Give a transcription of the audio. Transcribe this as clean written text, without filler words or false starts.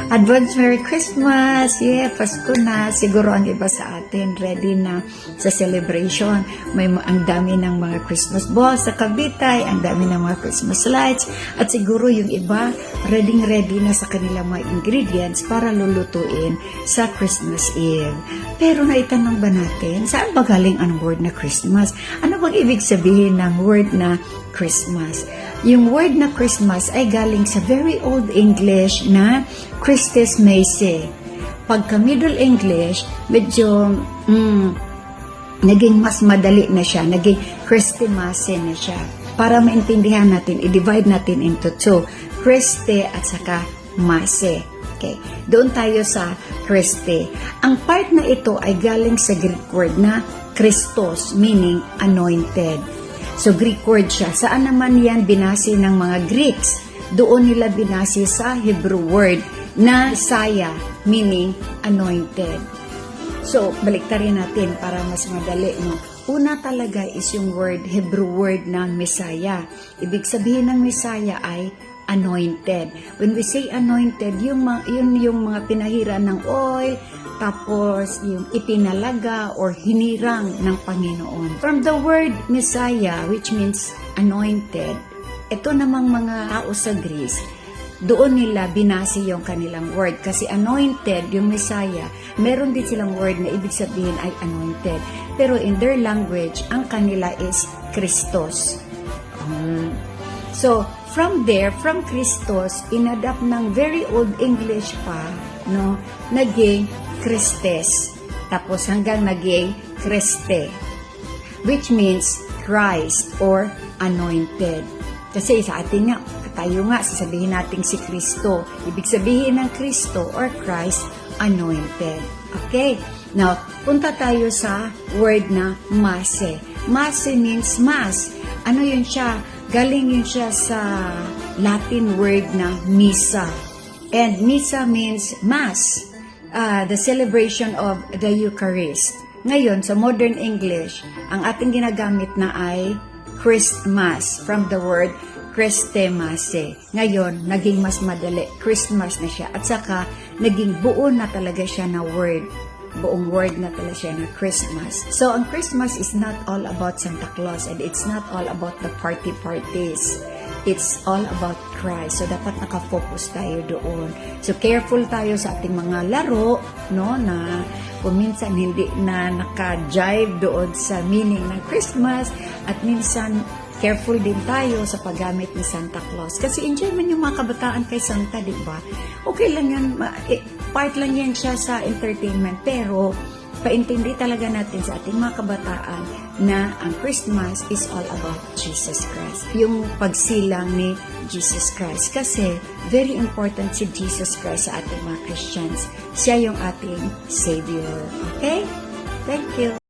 Advance Merry Christmas! Yeah, Pasko na. Siguro ang iba sa atin ready na sa celebration. Ang dami ng mga Christmas balls sa Cavite, ang dami ng mga Christmas lights, at siguro yung iba ready na sa kanilang mga ingredients para lulutuin sa Christmas Eve. Pero naitanong ba natin, saan ba galing ang word na Christmas? Ano bang ibig sabihin ng word na Christmas? Yung word na Christmas ay galing sa very old English na Christes Maise. Pagka Middle English, medyo naging mas madali na siya, naging Christemase na siya. Para maintindihan natin, i-divide natin into two, Christe at saka Mase. Okay. Doon tayo sa Christe. Ang part na ito ay galing sa Greek word na Christos, meaning anointed. So, Greek word siya. Saan naman yan binase ng mga Greeks? Doon nila binase sa Hebrew word na Messiah, meaning anointed. So, baliktarin natin para mas madali, no? Una talaga is yung word, Hebrew word ng Messiah. Ibig sabihin ng Messiah ay anointed. When we say anointed, yun yung mga pinahira ng oil, tapos yung ipinalaga or hinirang ng Panginoon. From the word Messiah, which means anointed, ito namang mga tao sa Greece, doon nila binase yung kanilang word. Kasi anointed, yung Messiah, meron din silang word na ibig sabihin ay anointed. Pero in their language, ang kanila is Christos. So, from there, from Christos, inadapt ng very old English pa, no, naging Christes. Tapos hanggang naging Christe, which means Christ or anointed. Kasi sa atin nga, tayo nga, sasabihin natin si Kristo. Ibig sabihin ng Kristo or Christ, anointed. Okay? Now, punta tayo sa word na Mase. Mase means mass. Ano yun siya? Galing yun siya sa Latin word na Misa. And Misa means mass. The celebration of the Eucharist. Ngayon, sa modern English, ang ating ginagamit na ay Christmas from the word Christemase. Ngayon, naging mas madali. Christmas na siya. At saka, naging buo na talaga siya na word. Buong word na talaga siya na Christmas. So, ang Christmas is not all about Santa Claus and it's not all about the parties. It's all about Christ. So, dapat nakafocus tayo doon. So, careful tayo sa ating mga laro, no, na kung minsan hindi na naka-jive doon sa meaning ng Christmas at minsan careful din tayo sa paggamit ni Santa Claus. Kasi enjoy man yung mga kabataan kay Santa, di ba? Okay lang yan, part lang yan siya sa entertainment, pero paintindi talaga natin sa ating mga kabataan na ang Christmas is all about Jesus Christ. Yung pagsilang ni Jesus Christ. Kasi very important si Jesus Christ sa ating mga Christians. Siya yung ating Savior. Okay? Thank you.